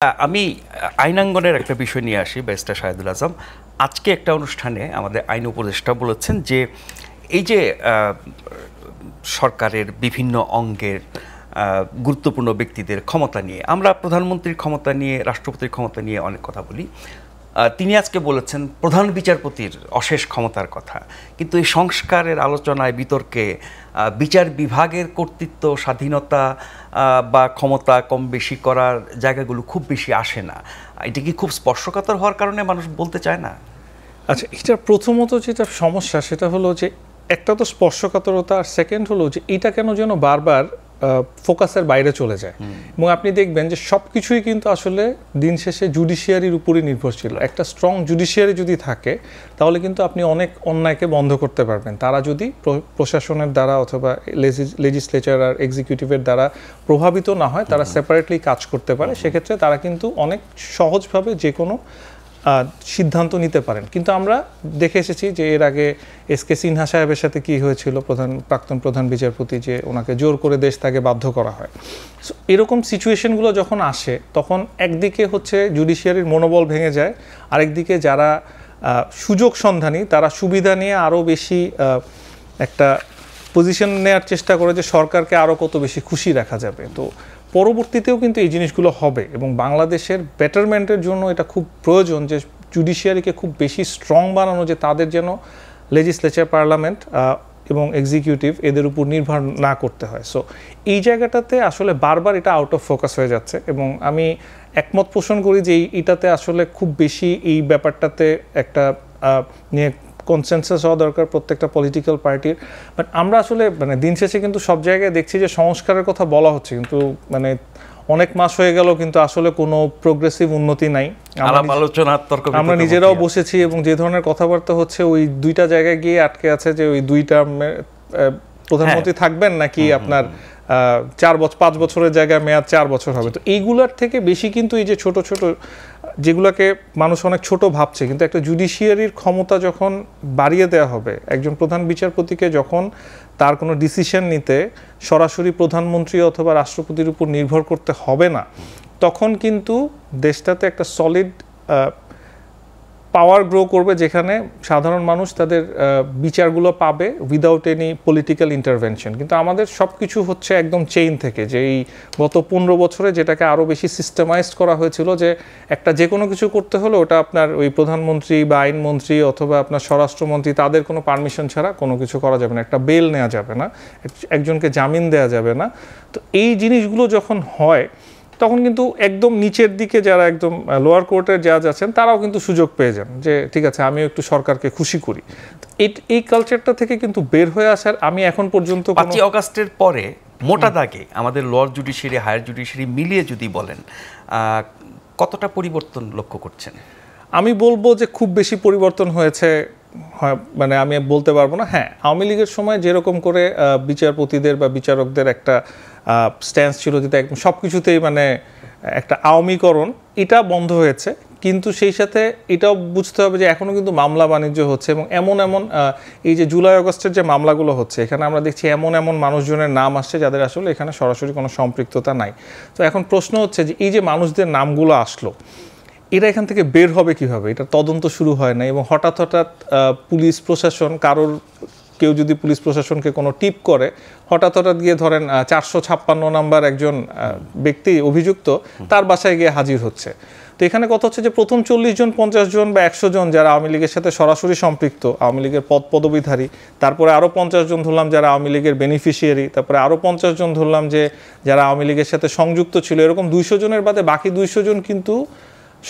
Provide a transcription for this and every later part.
আমি আইনাঙ্গনের একটা বিষয় নিয়ে আসি ব্যারিস্টার শাহেদুল আজম। আজকে একটা অনুষ্ঠানে আমাদের আইন উপদেষ্টা বলেছেন যে এই যে সরকারের বিভিন্ন অঙ্গের গুরুত্বপূর্ণ ব্যক্তিদের ক্ষমতা নিয়ে, আমরা প্রধানমন্ত্রীর ক্ষমতা নিয়ে, রাষ্ট্রপতির ক্ষমতা নিয়ে অনেক কথা বলি, তিনি আজকে বলেছেন প্রধান বিচারপতির অশেষ ক্ষমতার কথা। কিন্তু এই সংস্কারের আলোচনায় বিতর্কে বিচার বিভাগের কর্তৃত্ব, স্বাধীনতা বা ক্ষমতা কম বেশি করার জায়গাগুলো খুব বেশি আসে না। এটা কি খুব স্পর্শকাতর হওয়ার কারণে মানুষ বলতে চায় না? আচ্ছা, এটা প্রথমত যেটা সমস্যা সেটা হলো যে একটা তো স্পর্শকাতরতা, আর সেকেন্ড হলো যে এটা কেন যেন বারবার ফোকাসের বাইরে চলে যায়। এবং আপনি দেখবেন যে সব কিছুই কিন্তু আসলে দিন শেষে জুডিশিয়ারির উপরই নির্ভরশীল। একটা স্ট্রং জুডিশিয়ারি যদি থাকে তাহলে কিন্তু আপনি অনেক অন্যায়কে বন্ধ করতে পারবেন। তারা যদি প্রশাসনের দ্বারা অথবা লেজিসলেচার আর এক্সিকিউটিভের দ্বারা প্রভাবিত না হয়, তারা সেপারেটলি কাজ করতে পারে, সেক্ষেত্রে তারা কিন্তু অনেক সহজভাবে যে কোনো সিদ্ধান্ত নিতে পারেন। কিন্তু আমরা দেখে এসেছি যে এর আগে এসকে সিনহা সাহেবের সাথে কি হয়েছিল, প্রাক্তন প্রধান বিচারপতি, যে ওনাকে জোর করে দেশ ত্যাগে বাধ্য করা হয়। সো এরকম সিচুয়েশনগুলো যখন আসে তখন একদিকে হচ্ছে জুডিশিয়ারির মনোবল ভেঙে যায়, আরেকদিকে যারা সুযোগ সন্ধানী তারা সুবিধা নিয়ে আরও বেশি একটা পজিশন নেওয়ার চেষ্টা করে যে সরকারকে আরও কত বেশি খুশি রাখা যাবে। তো পরবর্তীতেও কিন্তু এই জিনিসগুলো হবে এবং বাংলাদেশের বেটারমেন্টের জন্য এটা খুব প্রয়োজন যে জুডিশিয়ারিকে খুব বেশি স্ট্রং বানানো, যে তাদের যেন লেজিসলেচার, পার্লামেন্ট এবং এক্সিকিউটিভ এদের উপর নির্ভর না করতে হয়। সো এই জায়গাটাতে আসলে বারবার এটা আউট অফ ফোকাস হয়ে যাচ্ছে এবং আমি একমত পোষণ করি যে এটাতে আসলে খুব বেশি এই ব্যাপারটাতে একটা নিয়ে কনসেনসাস হওয়া দরকার প্রত্যেকটা পলিটিক্যাল পার্টির। বাট আমরা আসলে দিন শেষে কিন্তু সব জায়গায় দেখছি যে সংস্কারের কথা বলা হচ্ছে, কিন্তু অনেক মাস হয়ে গেল কিন্তু আসলে কোনো প্রোগ্রেসিভ উন্নতি নাই। আমরা নিজেরাও বসেছি এবং যে ধরনের কথাবার্তা হচ্ছে ওই দুইটা জায়গায় গিয়ে আটকে আছে, যে ওই দুইটা প্রধানমন্ত্রী থাকবেন নাকি আপনার 5 বছরের জায়গায় মেয়াদ 4 বছর হবে। তো এইগুলার থেকে বেশি কিন্তু এই যে ছোট ছোট যেগুলোকে মানুষ অনেক ছোট ভাবছে, কিন্তু একটা জুডিশিয়ারির ক্ষমতা যখন বাড়িয়ে দেওয়া হবে, একজন প্রধান বিচারপতিকে যখন তার কোনো ডিসিশন নিতে সরাসরি প্রধানমন্ত্রী অথবা রাষ্ট্রপতির উপর নির্ভর করতে হবে না, তখন কিন্তু দেশটাতে একটা সলিড পাওয়ার গ্রো করবে, যেখানে সাধারণ মানুষ তাদের বিচারগুলো পাবে উইদাউট এনি পলিটিক্যাল ইন্টারভেনশন। কিন্তু আমাদের সব কিছু হচ্ছে একদম চেইন থেকে, যে এই গত 15 বছরে যেটাকে আরও বেশি সিস্টেমাইজড করা হয়েছিল, যে একটা যে কোনো কিছু করতে হলে ওটা আপনার ওই প্রধানমন্ত্রী বা আইনমন্ত্রী অথবা আপনার স্বরাষ্ট্রমন্ত্রী তাদের কোনো পারমিশন ছাড়া কোনো কিছু করা যাবে না, একটা বেল নেওয়া যাবে না, একজনকে জামিন দেওয়া যাবে না। তো এই জিনিসগুলো যখন হয় তখন কিন্তু একদম নিচের দিকে যারা একদম লোয়ার কোর্টের জাজ আছেন তারাও কিন্তু সুযোগ পেয়ে যান, যে ঠিক আছে আমিও একটু সরকারকে খুশি করি। এই কালচারটা থেকে কিন্তু বের হয়ে আসার আমি এখন পর্যন্ত 5 অগাস্টের পরে মোটা দাগে আমাদের লোয়ার জুডিশিয়ারি, হায়ার জুডিশিয়ারি মিলিয়ে যদি বলেন কতটা পরিবর্তন লক্ষ্য করছেন? আমি বলবো যে খুব বেশি পরিবর্তন হয়েছে, আমি বলতে পারবো না। হ্যাঁ, আওয়ামী লীগের সময় যেরকম করে বিচারপতিদের বা বিচারকদের একটা স্ট্যান্স ছিল, যেটা একদম সব কিছুতেই একটা আওয়ামীকরণ, এটা বন্ধ হয়েছে। কিন্তু সেই সাথে এটাও বুঝতে হবে যে এখনও কিন্তু মামলা বাণিজ্য হচ্ছে এবং এমন এই যে জুলাই আগস্টের যে মামলাগুলো হচ্ছে, এখানে আমরা দেখছি এমন মানুষজনের নাম আসছে যাদের আসলে এখানে সরাসরি কোনো সম্পৃক্ততা নাই। তো এখন প্রশ্ন হচ্ছে যে এই যে মানুষদের নামগুলো আসলো, এরা এখান থেকে বের হবে কিভাবে? এটা তদন্ত শুরু হয় না এবং হঠাৎ পুলিশ প্রশাসন কেউ যদি পুলিশ প্রশাসনকে কোনো টিপ করে, হঠাৎ গিয়ে ধরেন 456 নাম্বার একজন ব্যক্তি অভিযুক্ত তার বাসায় গিয়ে হাজির হচ্ছে। তো এখানে কথা হচ্ছে যে প্রথম 40 জন, 50 জন বা 100 জন যারা আওয়ামী লীগের সাথে সরাসরি সম্পৃক্ত, আওয়ামী লীগের পদবিধারী, তারপরে আরও 50 জন ধরলাম যারা আওয়ামী লীগের বেনিফিশিয়ারি, তারপরে আরও 50 জন ধরলাম যে যারা আওয়ামী লীগের সাথে সংযুক্ত ছিল। এরকম 200 জনের বাদে বাকি 200 জন কিন্তু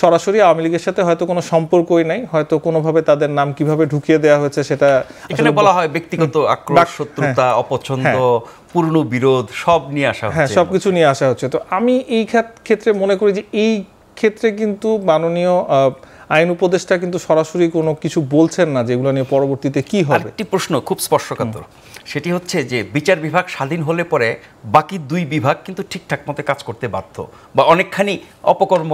সরাসরি আওয়ামী লীগের সাথে হয়তো কোনো সম্পর্কই নাই, হয়তো কোনোভাবে তাদের নাম কিভাবে ঢুকিয়ে দেওয়া হয়েছে সেটা এখানে বলা হয় ব্যক্তিগত আক্রোশ, শত্রুতা, অপছন্দ, পূর্ণ বিরোধ সব নিয়ে আসা হচ্ছে। হ্যাঁ, সবকিছু নিয়ে আসা হচ্ছে। তো আমি এই ক্ষেত্রে মনে করি যে এই ক্ষেত্রে কিন্তু মাননীয় আইন উপদেষ্টা কিন্তু সরাসরি কোনো কিছু বলছেন না যেগুলো নিয়ে পরবর্তীতে কি হবে। একটি প্রশ্ন খুব স্পর্শকাতর, সেটি হচ্ছে যে বিচার বিভাগ স্বাধীন হলে পরে বাকি 2 বিভাগ কিন্তু ঠিকঠাক মতো কাজ করতে বাধ্য, বা অনেকখানি অপকর্ম,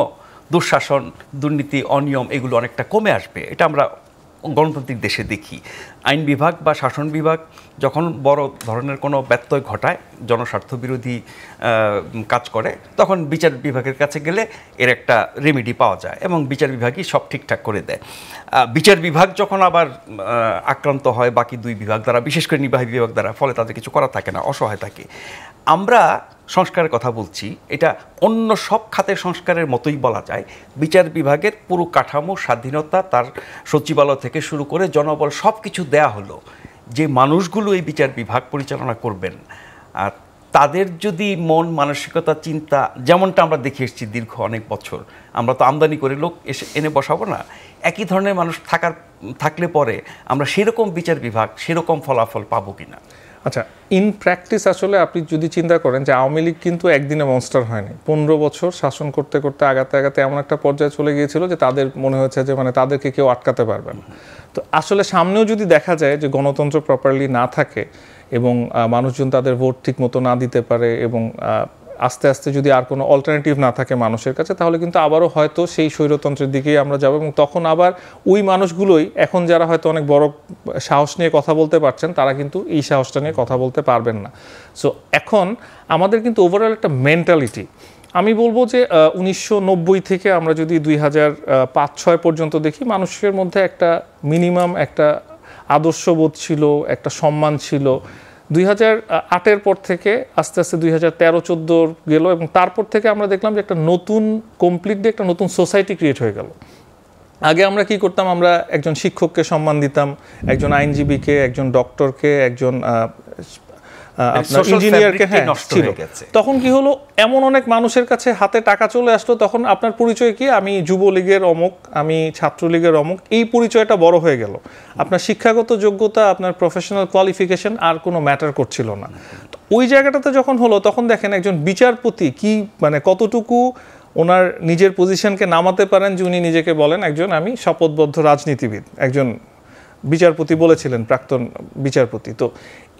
দুঃশাসন, দুর্নীতি, অনিয়ম এগুলো অনেকটা কমে আসবে, এটা আমরা গণতান্ত্রিক দেশে দেখি। আইন বিভাগ বা শাসন বিভাগ যখন বড় ধরনের কোনো ব্যত্যয় ঘটায়, জনস্বার্থ বিরোধী কাজ করে, তখন বিচার বিভাগের কাছে গেলে এর একটা রেমেডি পাওয়া যায় এবং বিচার বিভাগই সব ঠিকঠাক করে দেয়। বিচার বিভাগ যখন আবার আক্রান্ত হয় বাকি দুই বিভাগ দ্বারা, বিশেষ করে নির্বাহী বিভাগ দ্বারা, ফলে তাদের কিছু করা থাকে না, অসহায় থাকে। আমরা সংস্কারের কথা বলছি, এটা অন্য সব খাতের সংস্কারের মতোই বলা যায়। বিচার বিভাগের পুরো কাঠামো, স্বাধীনতা, তার সচিবালয় থেকে শুরু করে জনবল সব কিছু দেয়া হলো। যে মানুষগুলো এই বিচার বিভাগ পরিচালনা করবেন, আর তাদের যদি মন মানসিকতা চিন্তা, যেমনটা আমরা দেখে এসেছি দীর্ঘ অনেক বছর, আমরা তো আমদানি করে লোক এনে বসাবো না, একই ধরনের মানুষ থাকলে পরে আমরা সেরকম বিচার বিভাগ, সেরকম ফলাফল পাবো কিনা। আচ্ছা, ইন প্র্যাকটিস আসলে আপনি যদি চিন্তা করেন যে আওয়ামী লীগ কিন্তু একদিনে মনস্টার হয়নি, 15 বছর শাসন করতে করতে আগাতে আগাতে এমন একটা পর্যায়ে চলে গিয়েছিল যে তাদের মনে হয়েছে যে মানে তাদেরকে কেউ আটকাতে পারবে না। তো আসলে সামনেও যদি দেখা যায় যে গণতন্ত্র প্রপারলি না থাকে এবং মানুষজন তাদের ভোট ঠিক মতো না দিতে পারে এবং আস্তে আস্তে যদি আর কোনো অল্টারনেটিভ না থাকে মানুষের কাছে, তাহলে কিন্তু আবারও হয়তো সেই স্বৈরতন্ত্রের দিকেই আমরা যাব এবং তখন আবার ওই মানুষগুলোই এখন যারা হয়তো অনেক বড় সাহস নিয়ে কথা বলতে পারছেন, তারা কিন্তু এই সাহসটা নিয়ে কথা বলতে পারবেন না। সো এখন আমাদের কিন্তু ওভারঅল একটা মেন্টালিটি, আমি বলবো যে 1990 থেকে আমরা যদি 2005-06 পর্যন্ত দেখি, মানুষের মধ্যে একটা মিনিমাম একটা আদর্শবোধ ছিল, একটা সম্মান ছিল। 2008-এর পর থেকে আস্তে আস্তে 2013-14 গেল এবং তারপর থেকে আমরা দেখলাম যে একটা নতুন কমপ্লিটলি একটা নতুন সোসাইটি ক্রিয়েট হয়ে গেল। আগে আমরা কি করতাম, আমরা একজন শিক্ষককে সম্মান দিতাম, একজন আইনজীবীকে, একজন ডক্টরকে, একজন আপনার ইঞ্জিনিয়ারকে, হ্যাঁ ছিল। তখন কি হলো, এমন অনেক মানুষের কাছে হাতে টাকা চলে আসলো, তখন আপনার পরিচয় কি, আমি যুবলীগের অমুক, আমি ছাত্রলীগের অমুক, এই পরিচয়টা বড় হয়ে গেল। আপনার শিক্ষাগত যোগ্যতা, আপনার প্রফেশনাল কোয়ালিফিকেশন আর কোনো ম্যাটার করছিল না। তো ওই জায়গাটাতে যখন হলো, তখন দেখেন একজন বিচারপতি কি মানে কতটুকু ওনার নিজের পজিশনকে নামাতে পারেন, যে উনি নিজেকে বলেন একজন আমি শপথবদ্ধ রাজনীতিবিদ, একজন বিচারপতি বলেছিলেন, প্রাক্তন বিচারপতি। তো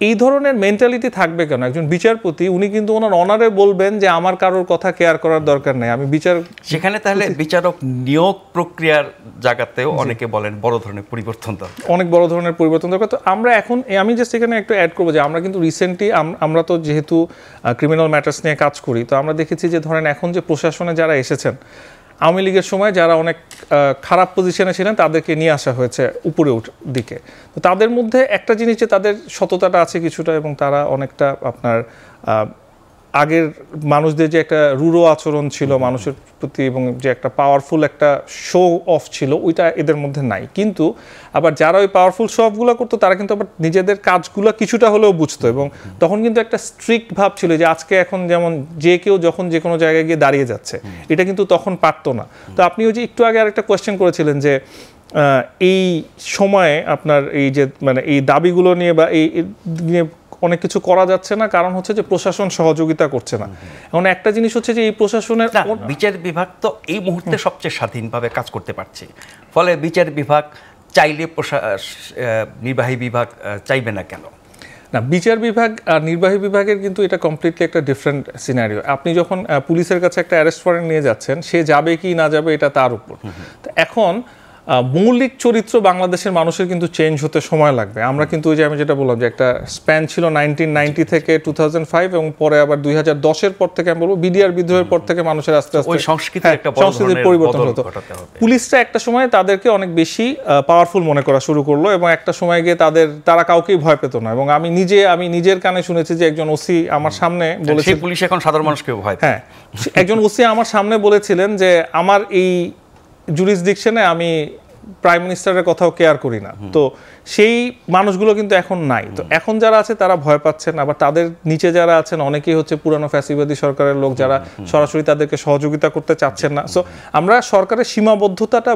এই ধরনের মেন্টালিটি থাকবে কেন? একজন বিচারপতি উনি কিন্তু ওনার অনারে বলবেন যে আমার কারোর কথা কেয়ার করার দরকার নেই, আমি বিচার। সেখানে তাহলে বিচারক নিয়োগ প্রক্রিয়ার জায়গাতেও অনেকে বলেন বড় ধরনের পরিবর্তন দরকার, অনেক বড় ধরনের পরিবর্তন দরকার। তো আমরা এখন, আমি জাস্ট এখানে একটু অ্যাড করবো যে আমরা কিন্তু রিসেন্টলি, আমরা তো যেহেতু ক্রিমিনাল ম্যাটার্স নিয়ে কাজ করি, তো আমরা দেখেছি যে ধরেন এখন যে প্রশাসনে যারা এসেছেন, আওয়ামী লীগের সময় যারা অনেক খারাপ পজিশনে ছিলেন তাদেরকে নিয়ে আসা হয়েছে উপরে দিকে। তো তাদের মধ্যে একটা জিনিস যে তাদের সততাটা আছে কিছুটা, এবং তারা অনেকটা আপনার আগের মানুষদের যে একটা রূঢ় আচরণ ছিল মানুষের প্রতি এবং যে একটা পাওয়ারফুল একটা শো অফ ছিল, ওইটা এদের মধ্যে নাই। কিন্তু আবার যারা ওই পাওয়ারফুল শো অফগুলো করতো, তারা কিন্তু আবার নিজেদের কাজগুলো কিছুটা হলেও বুঝতো, এবং তখন কিন্তু একটা স্ট্রিক্ট ভাব ছিল যে আজকে এখন যেমন যে কেউ যখন যে কোনো জায়গায় গিয়ে দাঁড়িয়ে যাচ্ছে, এটা কিন্তু তখন পারতো না। তো আপনি ওই যে একটু আগে আরেকটা কোয়েশ্চেন করেছিলেন যে এই সময়ে আপনার এই যে মানে এই দাবিগুলো নিয়ে বা এই নিয়ে অনেক কিছু করা যাচ্ছে না, কারণ হচ্ছে যে প্রশাসন সহযোগিতা করছে না। এখন একটা জিনিস হচ্ছে যে এই প্রশাসনের বিচার বিভাগ তো এই মুহূর্তে সবচেয়ে স্বাধীনভাবে কাজ করতে পারছে, ফলে বিচার বিভাগ চাইলে নির্বাহী বিভাগ চাইবে না কেন? না, বিচার বিভাগ আর নির্বাহী বিভাগের কিন্তু এটা কমপ্লিটলি একটা ডিফারেন্ট সিনারিও। আপনি যখন পুলিশের কাছে একটা অ্যারেস্ট ওয়ারেন্ট নিয়ে যাচ্ছেন, সে যাবে কি না যাবে এটা তার উপর। তো এখন মৌলিক চরিত্র বাংলাদেশের মানুষের কিন্তু চেঞ্জ হতে সময় লাগবে। আমরা কিন্তু ওই যে আমি যেটা বললাম যে একটা স্প্যান ছিল 1990 থেকে 2005 এবং পরে আবার 2010-এর পর থেকে আমি বলবো বিডিআর বিদ্রোহের পর থেকে মানুষের আস্তে আস্তে সংস্কৃতির পরিবর্তন হতো। পুলিশরা একটা সময় তাদেরকে অনেক বেশি পাওয়ারফুল মনে করা শুরু করলো এবং একটা সময় গিয়ে তারা কাউকেই ভয় পেত না। এবং আমি নিজের কানে শুনেছি যে একজন ওসি আমার সামনে বলেছিলেন, পুলিশ এখন সাধারণ মানুষকে ভয় পায়। হ্যাঁ, একজন ওসি আমার সামনে বলেছিলেন যে আমার এই জুরিসডিকশনে আমি প্রাইম মিনিস্টারের কথাও কেয়ার করি না। তো সেই মানুষগুলো কিন্তু এখন নাই। তো এখন যারা আছে তারা ভয় পাচ্ছেন, আবার তাদের নিচে যারা আছেন অনেকেই হচ্ছে পুরানো ফ্যাসিবাদী সরকারের লোক, যারা সরাসরি তাদেরকে সহযোগিতা করতে চাচ্ছেন না। সো আমরা সরকারের সীমাবদ্ধতাটা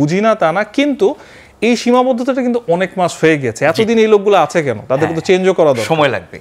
বুঝি না তা না, কিন্তু এই সীমাবদ্ধতাটা কিন্তু অনেক মাস হয়ে গেছে। এতদিন এই লোকগুলো আছে কেন? তাদের কিন্তু চেঞ্জও করা দরকার, সময় লাগবে।